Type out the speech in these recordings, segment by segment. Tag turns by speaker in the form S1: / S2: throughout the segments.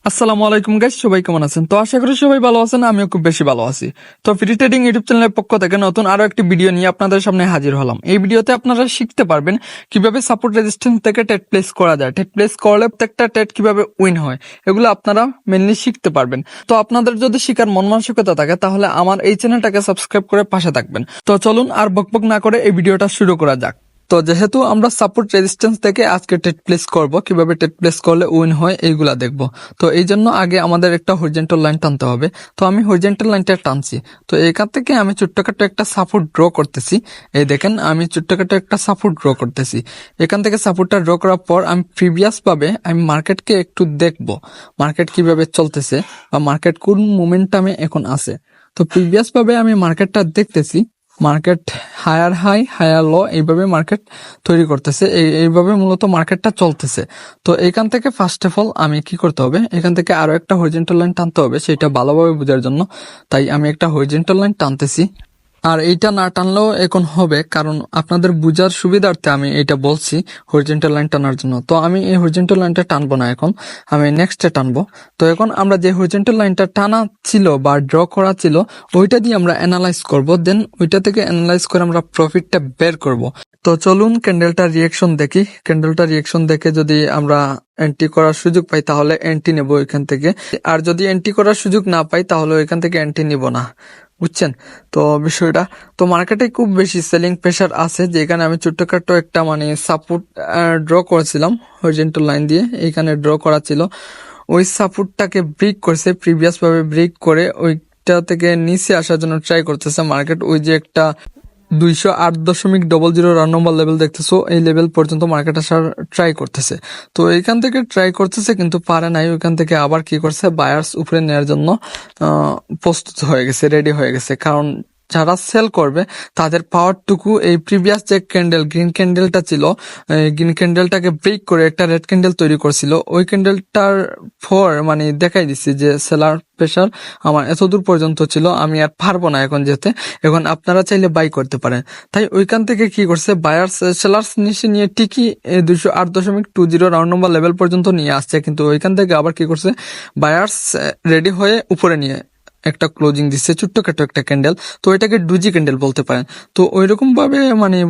S1: আসসালামু আলাইকুম গাইস, সবাই কেমন আছেন? তো আশা করি সবাই ভালো আছেন, আমিও খুব বেশি ভালো আছি। তো ফ্রি ট্রেডিং ইউটিউব চ্যানেলের পক্ষ থেকে নতুন আরো একটি ভিডিও নিয়ে আপনাদের সামনে হাজির হলাম। এই ভিডিওতে আপনারা শিখতে পারবেন কিভাবে সাপোর্ট রেজিস্ট্যান্স থেকে ট্রেড প্লেস করা যায়, ট্রেড প্লেস করলে প্রত্যেকটা ট্রেড কিভাবে উইন হয়, এগুলো আপনারা মেনলি শিখতে পারবেন। তো আপনাদের যদি শিখার মন মানসিকতা থাকে তাহলে আমার এই চ্যানেলটাকে সাবস্ক্রাইব করে পাশে থাকবেন। তো চলুন আর বকবক না করে এই ভিডিওটা শুরু করা যাক। তো যেহেতু আমরা সাপোর্ট রেজিস্ট্যান্স থেকে আজকে ট্রেড প্লেস করব, কিভাবে ট্রেড প্লেস করলে উইন হয় এইগুলা দেখব। তো এই জন্য আগে আমাদের একটা হরিজন্টাল লাইন টানতে হবে। তো আমি হরিজন্টাল লাইনটা টানছি। তো এখান থেকে আমি ছোট্টখাটো একটা সাপোর্ট ড্র করতেছি। এই দেখেন, আমি ছোট্টখাটো একটা সাপোর্ট ড্র করতেছি। এখান থেকে সাপোর্টটা ড্র করার পর আমি প্রিভিয়াস ভাবে আমি মার্কেটকে একটু দেখব, মার্কেট কিভাবে চলতেছে বা মার্কেট কোন মোমেন্টামে এখন আছে। তো প্রিভিয়াস ভাবে আমি মার্কেটটা দেখতেছি। Market higher high higher low এইভাবে মার্কেট তৈরি করতেছে, এইভাবে মূলত মার্কেটটা চলতেছে। তো এখান থেকে ফার্স্ট অফ অল আমি কি করতে হবে, এখান থেকে আরো একটা হরিজন্টাল লাইন টানতে হবে সেটা ভালোভাবে বোঝার জন্য। তাই আমি একটা হরিজন্টাল লাইন টানতেছি। আর এইটা না টানলেও এখন হবে, কারণ আপনাদের বুঝার সুবিধার্থে আমি এটা বলছি হরিজন্টাল লাইন টানার জন্য। তো আমি এই হরিজন্টাল লাইনটা টানবো না, এখন আমি নেক্সটে টানবো। তো এখন আমরা যে হরিজন্টাল লাইনটা টানা ছিল বা ড্র করা ছিল ওইটা দিয়ে আমরা অ্যানালাইজ করব, দেন ওইটা থেকে অ্যানালাইজ করে আমরা প্রফিটটা বের করব। তো চলুন ক্যান্ডেলটা রিয়েকশন দেখি। ক্যান্ডেলটা রিয়েকশন দেখে যদি আমরা এন্ট্রি করার সুযোগ পাই তাহলে এন্ট্রি নেব এখান থেকে, আর যদি এন্ট্রি করার সুযোগ না পাই তাহলে এখান থেকে এন্ট্রি নিব না, বুঝছেন তো বিষয়টা। তো মার্কেটে খুব বেশি সেলিং প্রেশার আছে, যেখানে আমি ছোট্টখাটো একটা সাপোর্ট ড্র করেছিলাম হরিজন্টাল লাইন দিয়ে, এইখানে ড্র করা ছিল। ওই সাপোর্টটাকে ব্রেক করেছে, প্রিভিয়াস ভাবে ব্রেক করে ওইটা থেকে নিচে আসার জন্য ট্রাই করতেছে মার্কেট। ওই যে একটা 208.00 রান নম্বর লেভেল দেখতেছো, এই লেভেল পর্যন্ত মার্কেট আসার ট্রাই করতেছে। তো এইখান থেকে ট্রাই করতেছে কিন্তু পারে নাই। ওইখান থেকে আবার কি করছে, বায়ার্স উপরে নেওয়ার জন্য প্রস্তুত হয়ে গেছে, রেডি হয়ে গেছে। কারণ যারা সেল করবে তাদের পাওয়ারটুকু এই প্রিভিয়াস যে ক্যান্ডেল গ্রিন ক্যান্ডেলটা ছিল, গ্রিন ক্যান্ডেলটাকে ব্রেক করে একটা রেড ক্যান্ডেল তৈরি করছিল। ওই ক্যান্ডেলটার পর দেখাই দিচ্ছি যে সেলার প্রেশার আমার এতদূর পর্যন্ত ছিল, আমি আর পারবো না এখন যেতে। এখন আপনারা চাইলে বাই করতে পারেন। তাই ওইখান থেকে কি করছে, বায়ার্স সেলার্স নিচে নিয়ে ঠিকই 208.20 রাউন্ড নম্বর লেভেল পর্যন্ত নিয়ে আসছে, কিন্তু ওইখান থেকে আবার কি করছে, বায়ার্স রেডি হয়ে উপরে নিয়ে একটা ক্লোজিং দিচ্ছে, ছোট্টখাটো একটা ক্যান্ডেল। তো এটাকে ডুজি ক্যান্ডেল বলতে পারেন। তো ওইরকম ভাবে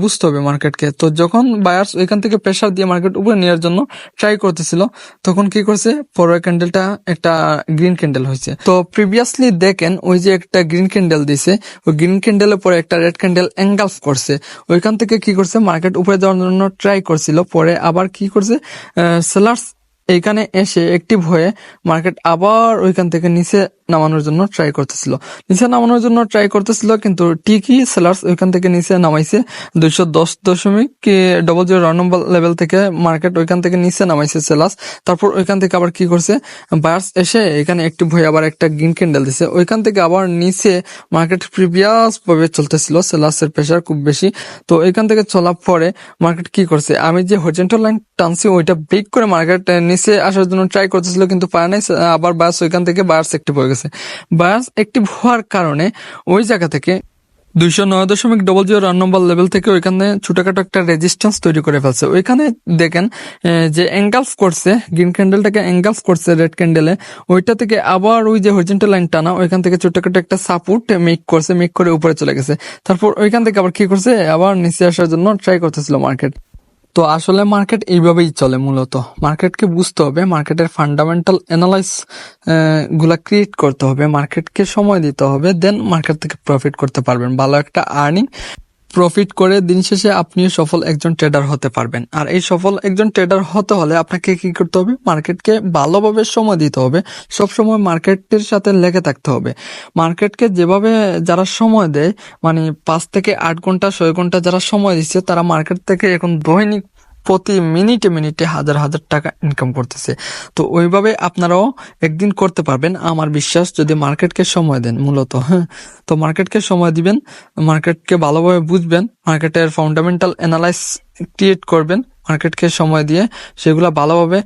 S1: বুঝতে হবে মার্কেটকে। তো যখন বায়ার্স ওইখান থেকে প্রেসার দিয়ে মার্কেট উপরে নেওয়ার জন্য ট্রাই করতেছিল, তখন কি করছে, পরের ক্যান্ডেলটা একটা গ্রিন ক্যান্ডেল হয়েছে। তো প্রিভিয়াসলি দেখেন ওই যে একটা গ্রিন ক্যান্ডেল দিছে, ওই গ্রিন ক্যান্ডেলের পরে একটা রেড ক্যান্ডেল এঙ্গালফ করছে। ওইখান থেকে কি করছে, মার্কেট উপরে যাওয়ার জন্য ট্রাই করছিল, পরে আবার কি করছে, সেলার্স এইখানে এসে অ্যাক্টিভ হয়ে মার্কেট আবার ওইখান থেকে নিচে নামানোর জন্য ট্রাই করতেছিল, কিন্তু ঠিকই সেলার্স ওইখান থেকে নিচে নামাইছে। 210.00 রাউন্ড নম্বর লেভেল থেকে মার্কেট ওইখান থেকে নিচে নামাইছে সেলার্স। তারপর ওইখান থেকে আবার কি করছে, বায়ার্স এসে এখানে অ্যাক্টিভ হয়ে আবার একটা গ্রিন ক্যান্ডেল দিছে। ওইখান থেকে আবার নিচে মার্কেট প্রিভিয়াস ভাবে চলতেছিল, সেলার্সের প্রেশার খুব বেশি। তো এখান থেকে চলার পরে মার্কেট কি করছে, আমি যে হরিজন্টাল লাইন টানছি ওইটা ব্রেক করে মার্কেট নিচে আসার জন্য ট্রাই করতেছিল, কিন্তু পারে নাই। আবার বায়ার্স ওইখান থেকে বায়ার্স অ্যাক্টিভ হয়ে গেছে। বায়ার্স অ্যাক্টিভ হওয়ার কারণে ওই জায়গা থেকে 209.00 রান নম্বর লেভেল থেকে ওইখানে ছোটখাটো একটা রেজিস্ট্যান্স তৈরি করে ফেলছে। ওইখানে দেখেন যে এঙ্গালফ করছে, গ্রিন ক্যান্ডেলটাকে এঙ্গালফ করছে রেড ক্যান্ডেলে। ওইটা থেকে আবার ওই যে হরিজন্টাল লাইন টানা, ওইখান থেকে ছোটখাটো একটা সাপোর্ট মেক করে উপরে চলে গেছে। তারপর ওইখান থেকে আবার কি করছে, আবার নিচে আসার জন্য ট্রাই করতেছিল মার্কেট। তো আসলে মার্কেট এইভাবেই চলে মূলত। মার্কেটকে বুঝতে হবে, মার্কেটের ফান্ডামেন্টাল অ্যানালাইস গুলা ক্রিয়েট করতে হবে, মার্কেটকে সময় দিতে হবে, দেন মার্কেট থেকে প্রফিট করতে পারবেন, ভালো একটা আর্নিং প্রফিট করে দিন শেষে আপনিও সফল একজন ট্রেডার হতে পারবেন। আর এই সফল একজন ট্রেডার হতে হলে আপনাকে কি করতে হবে, মার্কেটকে ভালোভাবে সময় দিতে হবে, সব সময় মার্কেটের সাথে লেগে থাকতে হবে। মার্কেটকে যেভাবে যারা সময় দেয়, 5 থেকে 8 ঘন্টা 6 ঘন্টা যারা সময় দিচ্ছে, তারা মার্কেট থেকে এখন দৈনিক প্রতি মিনিটে মিনিটে হাজার হাজার টাকা ইনকাম করতেছে। তো ওইভাবে আপনারাও একদিন করতে পারবেন আমার বিশ্বাস, যদি মার্কেটকে সময় দেন মূলত। হ্যাঁ, তো মার্কেটকে সময় দিবেন, মার্কেটকে ভালোভাবে বুঝবেন, মার্কেটের ফান্ডামেন্টাল অ্যানালাইস ক্রিয়েট করবেন, মার্কেটকে সময় দিয়ে সেগুলা ভালোভাবে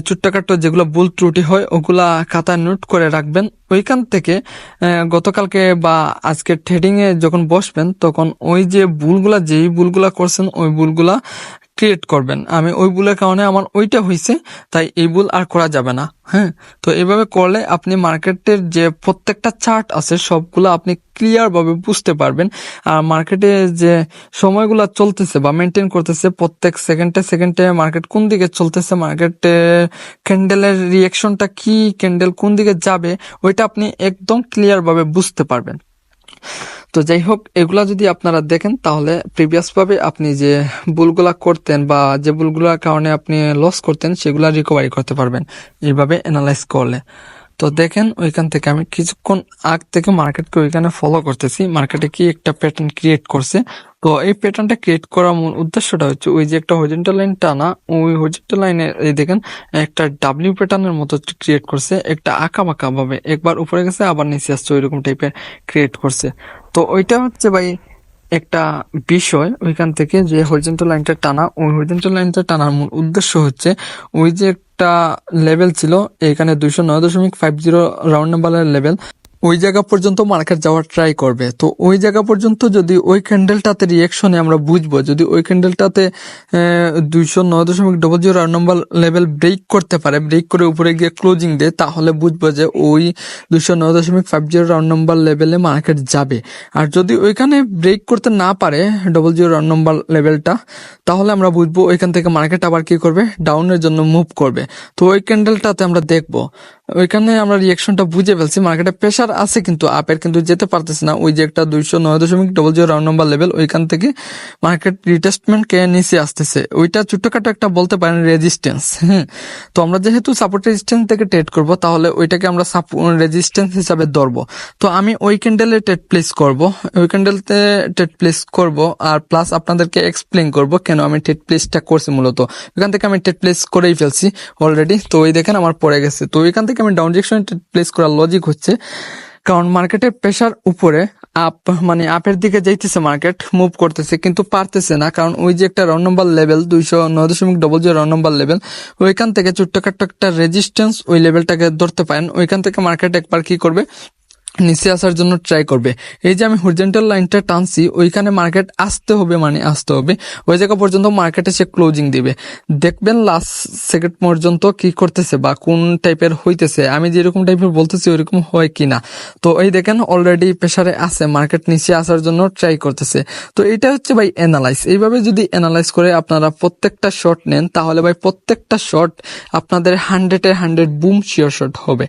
S1: ছোট্টখাটো যেগুলো ভুল ত্রুটি হয় ওগুলা খাতায় নোট করে রাখবেন। ওইখান থেকে গতকালকে বা আজকে ট্রেডিং এ যখন বসবেন তখন ওই যে যেই ভুলগুলা করছেন ওই ভুলগুলা ক্রিয়েট করবেন। আমি ওই ভুলের কারণে আমার ওইটা হয়েছে, তাই এই ভুল আর করা যাবে না। হ্যাঁ, তো এইভাবে করলে আপনি মার্কেটের যে প্রত্যেকটা চার্ট আছে সবগুলো আপনি ক্লিয়ার ভাবে বুঝতে পারবেন। আর মার্কেটে যে সময়গুলো চলতেছে বা মেনটেন করতেছে, প্রত্যেক সেকেন্ডে সেকেন্ডে মার্কেট কোন দিকে চলতেছে, মার্কেটে ক্যান্ডেলের রিয়েকশনটা কি, ক্যান্ডেল কোন দিকে যাবে, ওইটা আপনি একদম ক্লিয়ার ভাবে বুঝতে পারবেন। তো যাই হোক, এগুলা যদি আপনারা দেখেন তাহলে প্রিভিয়াস ভাবে আপনি যে ভুলগুলা করতেন বা যে ভুলগুলোর কারণে আপনি লস করতেন সেগুলা রিকভারি করতে পারবেন এইভাবে অ্যানালাইজ করলে। তো দেখেন, ওইখান থেকে আমি কিছুক্ষণ আগ থেকে মার্কেটকে ওইখানে ফলো করতেছি, মার্কেটে কি একটা প্যাটার্ন ক্রিয়েট করছে। তো এই প্যাটার্নটা ক্রিয়েট করার মূল উদ্দেশ্যটা হচ্ছে ওই যে একটা হরিজন্টাল লাইন টানা, ওই হরিজন্টাল লাইনে এই দেখেন একটা ডাব্লিউ প্যাটার্নের মতো ক্রিয়েট করছে, একটা আঁকা বাঁকা ভাবে একবার উপরে গেছে আবার নিচে আসছে, ওইরকম টাইপের ক্রিয়েট করছে। তো ওইটা হচ্ছে ভাই একটা বিষয়, ওইখান থেকে যে হরিজন্টাল লাইনটা টানা, ওই হরিজন্টাল লাইনটা টানার মূল উদ্দেশ্য হচ্ছে ওই যে একটা লেভেল ছিল এখানে 209.50 রাউন্ড নাম্বারের লেভেল, ওই জায়গা পর্যন্ত মার্কেট যাওয়ার ট্রাই করবে। তো ওই জায়গা পর্যন্ত যদি ওই ক্যান্ডেলটাতে রিয়েকশনে আমরা বুঝবো, যদি ওই ক্যান্ডেলটাতে 209.00 রাউন্ড নাম্বার লেভেল ব্রেক করতে পারে, ব্রেক করে উপরে গিয়ে ক্লোজিং দেয়, তাহলে বুঝবো যে ওই 209.50 রাউন্ড নাম্বার লেভেলে মার্কেট যাবে। আর যদি ওইখানে ব্রেক করতে না পারে 00 রাউন্ড নাম্বার লেভেলটা, তাহলে আমরা বুঝবো ওইখান থেকে মার্কেট আবার কি করবে, ডাউনের জন্য মুভ করবে। তো ওই ক্যান্ডেলটাতে আমরা দেখবো, ওইখানে আমরা রিয়েকশনটা বুঝে ফেলছি, মার্কেটে প্রেসার আছে কিন্তু আপের, কিন্তু যেতে পারতেছে না। ওই যে একটা 209.00 রাউন্ড নাম্বার লেভেল, ওইখান থেকে মার্কেট রিটেস্টমেন্ট কে নিচে আসতেছে, ওইটা ছোট্টখাটো একটা বলতে পারেন রেজিস্ট্যান্স। হ্যাঁ, তো আমরা যেহেতু সাপোর্ট রেজিস্ট্যান্স থেকে ট্রেড করব, তাহলে ওইটাকে আমরা রেজিস্ট্যান্স হিসাবে ধরবো। তো আমি ওই ক্যান্ডেলে ট্রেড প্লেস করব, ওই ক্যান্ডেলতে ট্রেড প্লেস করব, আর প্লাস আপনাদেরকে এক্সপ্লেন করব কেন আমি ট্রেড প্লেসটা করছি। মূলত ওইখান থেকে আমি ট্রেড প্লেস করেই ফেলছি অলরেডি। তো ওই দেখেন আমার পড়ে গেছে। তো ওইখান থেকে আমি ডাউন ডিরেকশনে ট্রেড প্লেস করার লজিক হচ্ছে, কারণ মার্কেটের প্রেসার উপরে আপ, মানে আপের দিকে যাইতেছে, মার্কেট মুভ করতেছে কিন্তু পারতেছে না, কারণ ওই যে একটা round number level 209.00 round number level, ওইখান থেকে ছোট্টখাট্ট একটা রেজিস্ট্যান্স, ওই লেভেলটাকে ধরতে পারেন। ওইখান থেকে মার্কেট একবার কি করবে, নিচে আসার জন্য ট্রাই করবে। এই যে আমি হরিজন্টাল লাইনটা টানছি, ওইখানে মার্কেট আসতে হবে, মানে আসতে হবে ওই জায়গা পর্যন্ত মার্কেটে সে ক্লোজিং দিবে। দেখবেন লাস্ট সেকেন্ড পর্যন্ত কি করতেছে বা কোন টাইপের হইতেছে, আমি যেরকম টাইপের বলতেছি ওইরকম হয় কিনা। তো এই দেখেন অলরেডি প্রেসারে আছে, মার্কেট নিচে আসার জন্য ট্রাই করতেছে। তো এটা হচ্ছে ভাই অ্যানালাইজ। এইভাবে যদি অ্যানালাইজ করে আপনারা প্রত্যেকটা শট নেন, তাহলে ভাই প্রত্যেকটা শট আপনাদের 100-এ 100 বুম শিওর শট হবে।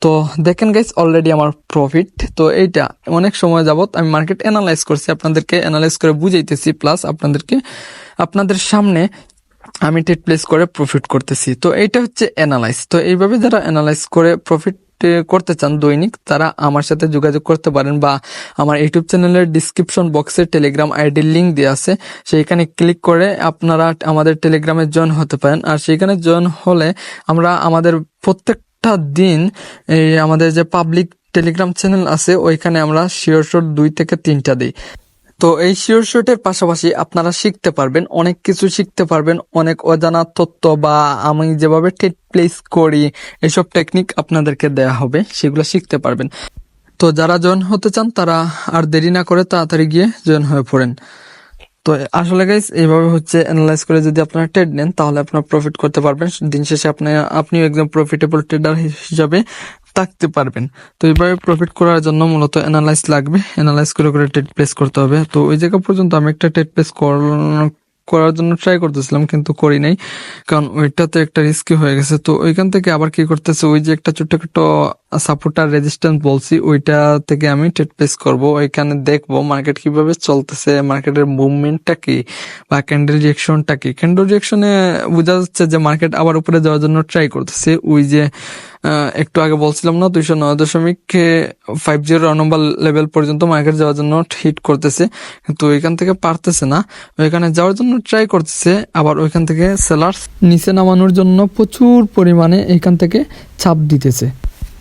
S1: তো দেখেন গাইস, অলরেডি আমার প্রফিট। তো এইটা অনেক সময় যাবত আমি মার্কেট অ্যানালাইজ করছি, আপনাদেরকে অ্যানালাইজ করে বুঝাইতেছি, প্লাস আপনাদের সামনে আমি ট্রেড প্লেস করে প্রফিট করতেছি। তো এইটা হচ্ছে অ্যানালাইজ। তো এইভাবে যারা অ্যানালাইজ করে প্রফিট করতে চান দৈনিক, তারা আমার সাথে যোগাযোগ করতে পারেন, বা আমার ইউটিউব চ্যানেলের ডিসক্রিপশন বক্সে টেলিগ্রাম আইডির লিঙ্ক দেওয়া আছে, সেইখানে ক্লিক করে আপনারা আমাদের টেলিগ্রামে জয়েন হতে পারেন। আর সেইখানে জয়েন হলে আমরা আমাদের প্রত্যেকটা দিন আমাদের যে পাবলিক টেলিগ্রাম চ্যানেল আছে, ওইখানে আমরা শিওর শট 2 থেকে 3টা দিই। তো এই শিওর শটের পাশাপাশি আপনারা শিখতে পারবেন, অনেক কিছু শিখতে পারবেন, অনেক অজানা তথ্য, বা আমি যেভাবে ট্রেড প্লেস করি এসব টেকনিক আপনাদেরকে দেয়া হবে, সেগুলো শিখতে পারবেন। তো যারা জয়েন হতে চান তারা আর দেরি না করে তাড়াতাড়ি গিয়ে জয়েন হয়ে পড়েন। তো আসলে গাইস, এইভাবে হচ্ছে অ্যানালাইজ করে যদি আপনারা ট্রেড নেন, তাহলে আপনারা প্রফিট করতে পারবেন। দিন শেষে আপনিও একদম প্রফিটেবল ট্রেডার হিসাবে থাকতে পারবেন। তো এইভাবে প্রফিট করার জন্য মূলত অ্যানালাইজ লাগবে, অ্যানালাইজ করে করে ট্রেড প্লেস করতে হবে। তো ওই জায়গা পর্যন্ত আমি একটা ট্রেড প্লেস করার জন্য ট্রাই করতেছিলাম, কিন্তু করি নাই, কারণ ওইটাতে একটা রিস্কি হয়ে গেছে। তো ওইখান থেকে আবার কি করতেছে, ওই যে একটা ছোট্ট সাপোর্ট আর রেজিস্ট্যান্স বলছি, ওইটা থেকে আমি ট্রেড প্লেস করব। ওইখানে দেখবো মার্কেট কিভাবে চলতেছে, মার্কেটের মুভমেন্টটা কি, বা ক্যান্ডেল রিয়েকশনটা কি। ক্যান্ডেল রিয়েকশনে বোঝা যাচ্ছে যে মার্কেট আবার উপরে যাওয়ার জন্য ট্রাই করতেছে। ওই যে একটু আগে বলছিলাম না, 209.50 রাউন্ড নাম্বার লেভেল পর্যন্ত মার্কেট যাওয়ার জন্য হিট করতেছে, কিন্তু ওইখান থেকে পারতেছে না, ওইখানে যাওয়ার জন্য ট্রাই করতেছে। আবার ওইখান থেকে সেলার্স নিচে নামানোর জন্য প্রচুর পরিমাণে এইখান থেকে চাপ দিতেছে।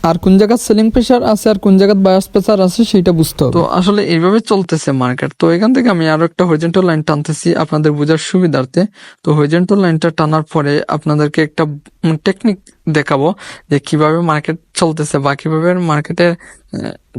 S1: আর কোন জায়গা সেলিং প্রেসার আছে আর কোন জায়গা বায়ার্স প্রেসার আছে সেটা বুঝতে হবে। তো আসলে এইভাবে চলতেছে মার্কেট। তো এখান থেকে আমি আরো একটা হরিজন্টাল লাইন টানতেছি আপনাদের বোঝার সুবিধার্থে। তো হরিজন্টাল লাইনটা টানার পরে আপনাদেরকে একটা টেকনিক দেখাবো যে কিভাবে মার্কেট চলতেছে বা কিভাবে মার্কেটের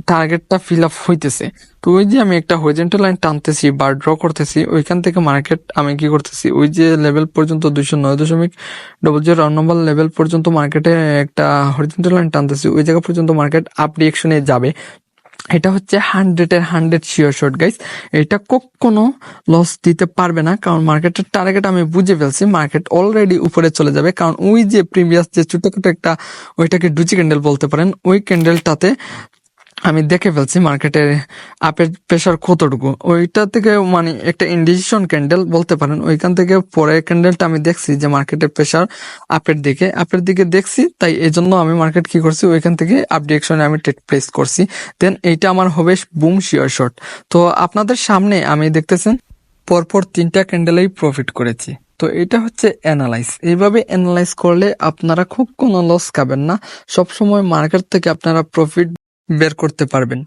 S1: টার্গেটটা ফিল আপ হইতেছে। তো ওই যে আমি একটা হরিজন্টাল লাইন টানতেছি বা ড্র করতেছি, ওইখান থেকে মার্কেট আমি কি করতেছি, ওই যে লেভেল পর্যন্ত 209.00 রাউন্ড নাম্বার লেভেল পর্যন্ত মার্কেটে একটা হরিজন্টাল লাইন টানতেছি, ওই জায়গা পর্যন্ত মার্কেট আপ ডিরেকশনে যাবে। এটা হচ্ছে 100 শিওর শট গাইস। এটা কখনো লস দিতে পারবে না, কারণ মার্কেটের টার্গেট আমি বুঝে ফেলছি। মার্কেট অলরেডি উপরে চলে যাবে, কারণ ওই যে প্রিভিয়াস যে ছোটখাটো একটা, ওইটাকে ডুচি ক্যান্ডেল বলতে পারেন, ওই ক্যান্ডেলটাতে আমি দেখে ফেলছি মার্কেটের আপের প্রেশার কতটুকু। ওইটা থেকে মানে একটা ইন্ডিকেশন ক্যান্ডেল বলতে পারেন, ওইখান থেকে পরে ক্যান্ডেলটা আমি দেখছি যে মার্কেটের প্রেশার আপের দিকে দেখছি, তাই এই জন্য আমি মার্কেট কি করছি, ওইখান থেকে আপ ডিরেকশনে আমি ট্রেড প্লেস করছি। দেন এইটা আমার হবে বুম শিওর শট। তো আপনাদের সামনে আমি দেখতেছেন পরপর 3টা ক্যান্ডেলেই প্রফিট করেছি। তো এটা হচ্ছে অ্যানালাইজ। এইভাবে অ্যানালাইজ করলে আপনারা খুব কোনো লস খাবেন না, সবসময় মার্কেট থেকে আপনারা প্রফিট বের করতে পারবেন।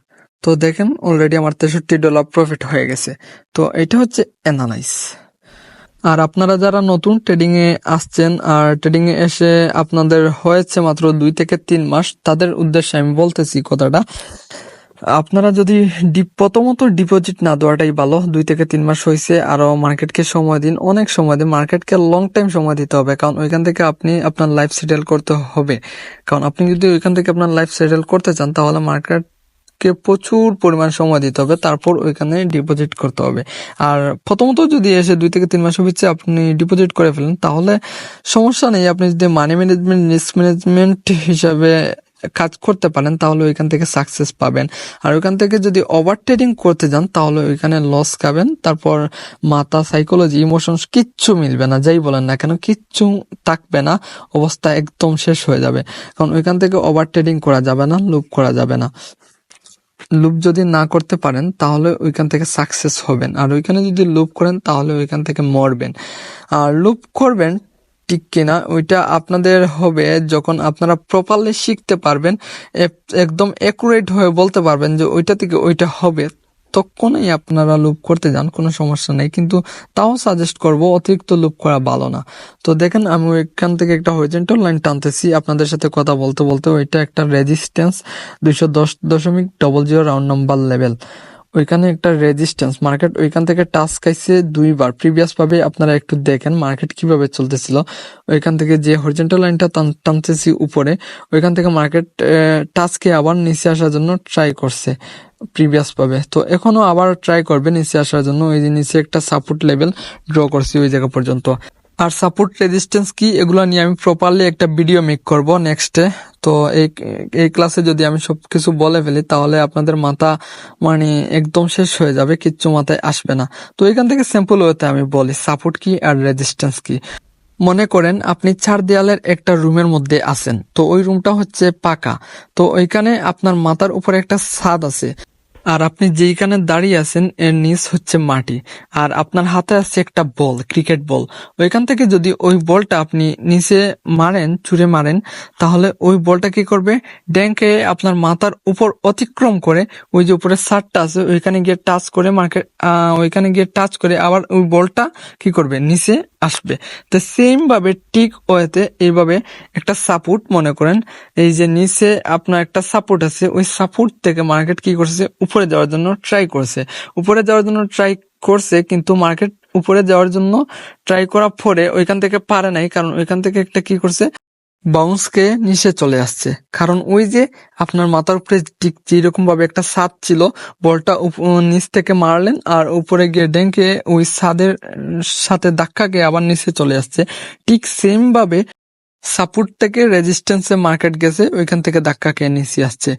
S1: তো দেখেন অলরেডি আমার $63 প্রফিট হয়ে গেছে। তো এটা হচ্ছে অ্যানালাইজ। আর আপনারা যারা নতুন ট্রেডিং এ আসছেন আর ট্রেডিং এ এসে আপনাদের হয়েছে মাত্র 2 থেকে 3 মাস, তাদের উদ্দেশ্যে আমি বলতেছি কথাটা, আপনারা যদি প্রথমত ডিপোজিট না দেওয়াটাই ভালো। 2 থেকে 3 মাস হয়েছে, আরো মার্কেটকে সময় দিন, অনেক সময় দিন, মার্কেটকে লং টাইম সময় দিতে হবে, কারণ ওইখান থেকে আপনি আপনার লাইফ সেটেল করতে হবে। কারণ আপনি যদি ওইখান থেকে আপনার লাইফ সেটেল করতে চান, তাহলে মার্কেটকে প্রচুর পরিমাণ সময় দিতে হবে, তারপর ওইখানে ডিপোজিট করতে হবে। আর প্রথমত যদি এসে 2 থেকে 3 মাস হচ্ছে আপনি ডিপোজিট করে ফেলেন, তাহলে সমস্যা নেই। আপনি যদি মানি ম্যানেজমেন্ট, রিস্ক ম্যানেজমেন্ট হিসাবে কাজ করতে পারেন, তাহলে ওইখান থেকে সাকসেস পাবেন। আর ওইখান থেকে যদি ওভার ট্রেডিং করতে যান, তাহলে ওইখানে লস খাবেন। তারপর মাথা, সাইকোলজি, ইমোশনস কিচ্ছু মিলবে না, যাই বলেন না কেন কিচ্ছু থাকবে না, অবস্থা একদম শেষ হয়ে যাবে। কারণ ওইখান থেকে ওভার ট্রেডিং করা যাবে না, লুপ করা যাবে না। লুপ যদি না করতে পারেন, তাহলে ওইখান থেকে সাকসেস হবেন। আর ওইখানে যদি লুপ করেন, তাহলে ওইখান থেকে মরবেন। আর লুপ করবেন ঠিক কিনা ওইটা আপনাদের হবে যখন আপনারা প্রপারলি শিখতে পারবেন, একদম অ্যাকুরেট হয়ে বলতে পারবেন যে ওইটা থেকে ওইটা হবে, তখনই আপনারা লুপ করতে যান, কোনো সমস্যা নেই। কিন্তু তাও সাজেস্ট করব অতিরিক্ত লুপ করা ভালো না। তো দেখেন আমি ওইখান থেকে একটা হরিজন্টাল লাইন টানতেছি আপনাদের সাথে কথা বলতে বলতে। ওইটা একটা রেজিস্ট্যান্স 210.00 রাউন্ড নাম্বার লেভেল, ওইখানে একটা রেজিস্ট্যান্স। মার্কেট ওইখান থেকে টাচ খাইছে 2বার। প্রিভিয়াস ভাবে আপনারা একটু দেখেন মার্কেট কিভাবে চলতেছিল। ওইখান থেকে যে হরিজন্টাল লাইনটা টানতেছি উপরে, ওইখান থেকে মার্কেট টাচ খেয়ে আবার নিচে আসার জন্য ট্রাই করছে প্রিভিয়াস ভাবে। তো এখনো আবার ট্রাই করবে নিচে আসার জন্য। ওই যে নিচে একটা সাপোর্ট লেভেল ড্র করছি ওই জায়গা পর্যন্ত। আর সাপোর্ট রেজিস্ট্যান্স কি, এগুলো নিয়ে আমি প্রপারলি একটা ভিডিও মেক করব নেক্সটে। তো এই ক্লাসে যদি আমি সবকিছু বলে ফেলি, তাহলে আপনাদের মাথা মানে একদম শেষ হয়ে যাবে, কিচ্ছু মাথায় আসবে না। তো এখান থেকে সিম্পল ওয়েতে আমি বলি সাপোর্ট কি আর রেজিস্ট্যান্স কি। মনে করেন আপনি 4 দেয়ালের একটা রুমের মধ্যে আছেন, তো ওই রুমটা হচ্ছে পাকা। তো ওইখানে আপনার মাথার উপরে একটা ছাদ আছে, আর আপনি যেইখানে দাঁড়িয়ে আছেন এর নিচ হচ্ছে মাটি, আর আপনার হাতে আছে একটা বল, ক্রিকেট বল। ওইখান থেকে যদি ওই বলটা আপনি নিচে মারেন, ছুঁড়ে মারেন, তাহলে ওই বলটা কি করবে, ড্যাঙ্কে আপনার মাথার উপর অতিক্রম করে ওই যে উপরে ছাদটা আছে ওইখানে গিয়ে টাচ করে ওইখানে গিয়ে টাচ করে আবার ওই বলটা কি করবে, নিচে আসবে। তো সেম ভাবে ঠিক ওয়েতে এইভাবে একটা সাপোর্ট, মনে করেন এই যে নিচে আপনার একটা সাপোর্ট আছে, ওই সাপোর্ট থেকে মার্কেট কি করছে, উপরে যাওয়ার জন্য ট্রাই করছে, কিন্তু মার্কেট উপরে যাওয়ার জন্য ট্রাই করার পরে ওইখান থেকে পারে নাই, কারণ ওইখান থেকে একটা কি করছে, বাউন্সকে নিচে চলে আসছে। কারণ ওই যে আপনার মাথার উপরে ঠিক যেরকম ভাবে একটা ছাদ ছিল, বলটা নিচ থেকে মারলেন আর উপরে গিয়ে ডেঙ্কে ওই ছাদের সাথে ধাক্কা গিয়ে আবার নিচে চলে আসছে। ঠিক সেম ভাবে সাপোর্ট থেকে রেজিস্ট্যান্সে মার্কেট গেছে, ওইখান থেকে ধাক্কা খেয়ে নিচে আসছে।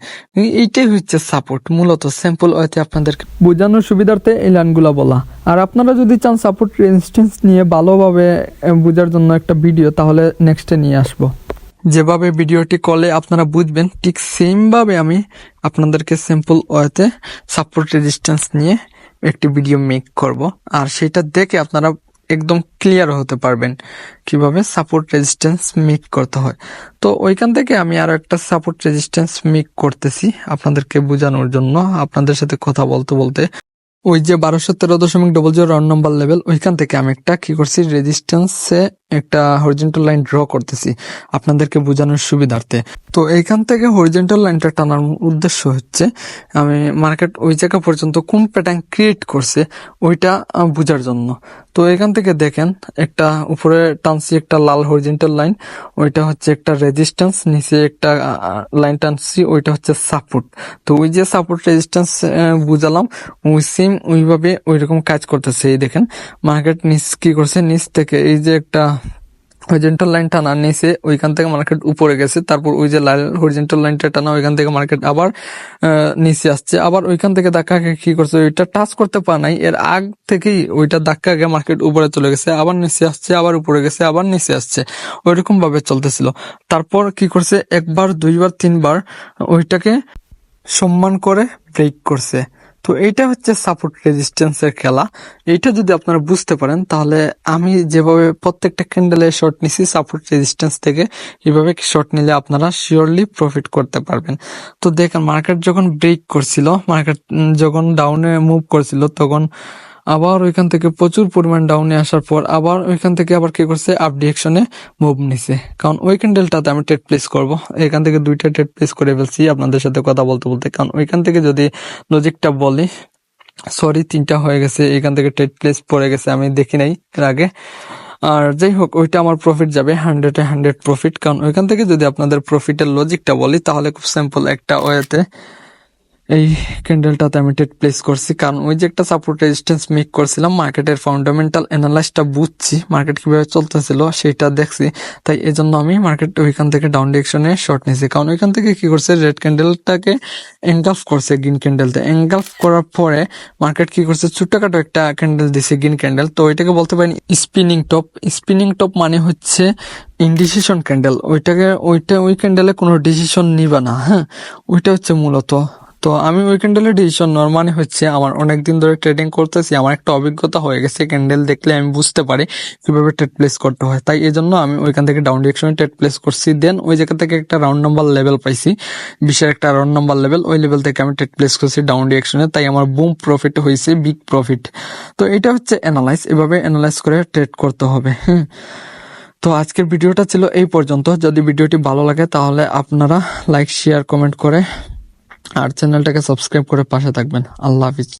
S1: এইটাই হচ্ছে সাপোর্ট। মূলত সিম্পল ওয়েতে আপনাদেরকে বোঝানোর সুবিধার্থে এই লাইনগুলো বলা। আর আপনারা যদি চান সাপোর্ট রেজিস্ট্যান্স নিয়ে ভালোভাবে বোঝার জন্য একটা ভিডিও, তাহলে নেক্সটে নিয়ে আসবো। যেভাবে ভিডিওটি করলে আপনারা বুঝবেন, ঠিক সেম ভাবে আমি আপনাদেরকে সিম্পল ওয়েতে সাপোর্ট রেজিস্ট্যান্স নিয়ে একটি ভিডিও মেক করব, আর সেটা দেখে আপনারা একদম ক্লিয়ার হতে পারবেন কিভাবে সাপোর্ট রেজিস্ট্যান্স মেক করতে হয়। তো ওইখান থেকে আমি আরো একটা সাপোর্ট রেজিস্ট্যান্স মেক করতেছি আপনাদেরকে বোঝানোর জন্য, আপনাদের সাথে কথা বলতে বলতে। ওই যে 1213.00 রাউন্ড নাম্বার লেভেল, ওইখান থেকে আমি একটা কি করছি, রেজিস্ট্যান্সে একটা হরিজন্টাল লাইন ড্র করতেছি আপনাদেরকে বোঝানোর সুবিধার্থে। তো এইখান থেকে হরিজন্টাল লাইনটা টানার উদ্দেশ্য হচ্ছে আমি মার্কেট ওই জায়গা পর্যন্ত কোন প্যাটার্ন ক্রিয়েট করছে ওইটা বোঝার জন্য। তো এখান থেকে দেখেন একটা উপরে টানছি একটা লাল হরিজন্টাল লাইন, ওইটা হচ্ছে একটা রেজিস্ট্যান্স, নিচে একটা লাইন টানছি ওইটা হচ্ছে সাপোর্ট। তো ওই যে সাপোর্ট রেজিস্ট্যান্স বুঝালাম, ওই সেম ওইভাবে ওইরকম কাজ করতেছে। এই দেখেন মার্কেট নিচ কি করছে, নিচ থেকে এই যে একটা হরিজন্টাল লাইন টানা নিচে, ওইখান থেকে মার্কেট উপরে গেছে, তারপর ওই যে লাল হরিজন্টাল লাইনটা টানা ওইখান থেকে মার্কেট আবার নিচে আসছে, আবার ওইখান থেকে ধাক্কা কি করছে, ওইটা টাচ করতে পারে নাই, এর আগ থেকেই ওইটা ধাক্কা গিয়ে মার্কেট উপরে চলে গেছে, আবার নিচে আসছে, আবার উপরে গেছে, আবার নিচে আসছে, ওইরকম ভাবে চলতেছিল। তারপর কি করছে, একবার দুইবার তিনবার ওইটাকে সম্মান করে ব্রেক করছে। তো এইটা হচ্ছে সাপোর্ট রেজিস্ট্যান্সের খেলা। এইটা যদি আপনারা বুঝতে পারেন তাহলে আমি যেভাবে প্রত্যেকটা ক্যান্ডেলে শর্ট নিছি সাপোর্ট রেজিস্ট্যান্স থেকে, এইভাবে শর্ট নিলে আপনারা শিওরলি প্রফিট করতে পারবেন। তো দেখেন মার্কেট যখন ব্রেক করছিল, মার্কেট যখন ডাউনে মুভ করছিল, তখন আবার ওইখান থেকে প্রচুর পরিমাণ ডাউনে আসার পর আবার ওইখান থেকে আবার কি করছে, আপ ডিরেকশনে মুভ নিছে। কারণ ওই ক্যান্ডেলটাতে আমি ট্রেড প্লেস করব, এখান থেকে দুইটা ট্রেড প্লেস করে ফেলছি আপনাদের সাথে কথা বলতে বলতে। কারণ ওইখান থেকে যদি লজিকটা বলি, সরি 3টা হয়ে গেছে, এখান থেকে ট্রেড প্লেস পড়ে গেছে, আমি দেখি নাই এর আগে। আর যাই হোক, ওইটা আমার প্রফিট যাবে 100 প্রফিট। কারণ ওইখান থেকে যদি আপনাদের প্রফিটের লজিকটা বলি তাহলে খুব সিম্পল একটা ওয়েতে এই ক্যান্ডেলটাতে আমি ট্রেড প্লেস করছি। কারণ ওই যে একটা সাপোর্ট রেজিস্ট্যান্স মেক করছিলাম, মার্কেটের ফান্ডামেন্টাল অ্যানালাইসটা বুঝছি, মার্কেট কিভাবে চলতেছিল সেটা দেখছি, তাই এজন্য আমি মার্কেট ওইখান থেকে ডাউন ডিরেকশনে শর্ট নিয়েছি। কারণ ওইখান থেকে কি করছে, রেড ক্যান্ডেলটাকে এনগালফ করছে গ্রিন ক্যান্ডেলতে, এনগালফ করার পরে মার্কেট কি করছে, ছোট্টখাটো একটা ক্যান্ডেল দিছে গ্রিন ক্যান্ডেল। তো ওইটাকে বলতে পারেন স্পিনিং টপ। স্পিনিং টপ মানে হচ্ছে ইনডিসিশন ক্যান্ডেল, ওই ক্যান্ডেলে কোনো ডিসিশন নিবা না, হ্যাঁ, ওইটা হচ্ছে মূলত। তো আমি ওই ক্যান্ডেলের ডিসিশন নেওয়ার মানে হচ্ছে আমার অনেকদিন ধরে ট্রেডিং করতেছি, আমার একটা অভিজ্ঞতা হয়ে গেছে, ক্যান্ডেল দেখলে আমি বুঝতে পারি কিভাবে ট্রেড প্লেস করতে হয়। তাই এই জন্য আমি ওইখান থেকে ডাউন ডিরেকশনে ট্রেড প্লেস করছি। দেন ওই জায়গা থেকে একটা রাউন্ড নাম্বার লেভেল পাইছি, 20-এর একটা রাউন্ড নাম্বার লেভেল, ওই লেভেল থেকে আমি ট্রেড প্লেস করছি ডাউন ডিরেকশনে, তাই আমার বুম প্রফিট হয়েছে, বিগ প্রফিট। তো এটা হচ্ছে অ্যানালাইজ, এভাবে অ্যানালাইজ করে ট্রেড করতে হবে। হ্যাঁ, তো আজকের ভিডিওটা ছিল এই পর্যন্ত। যদি ভিডিওটি ভালো লাগে তাহলে আপনারা লাইক শেয়ার কমেন্ট করে আর চ্যানেলটাকে সাবস্ক্রাইব করে পাশে থাকবেন। আল্লাহ হাফিজ।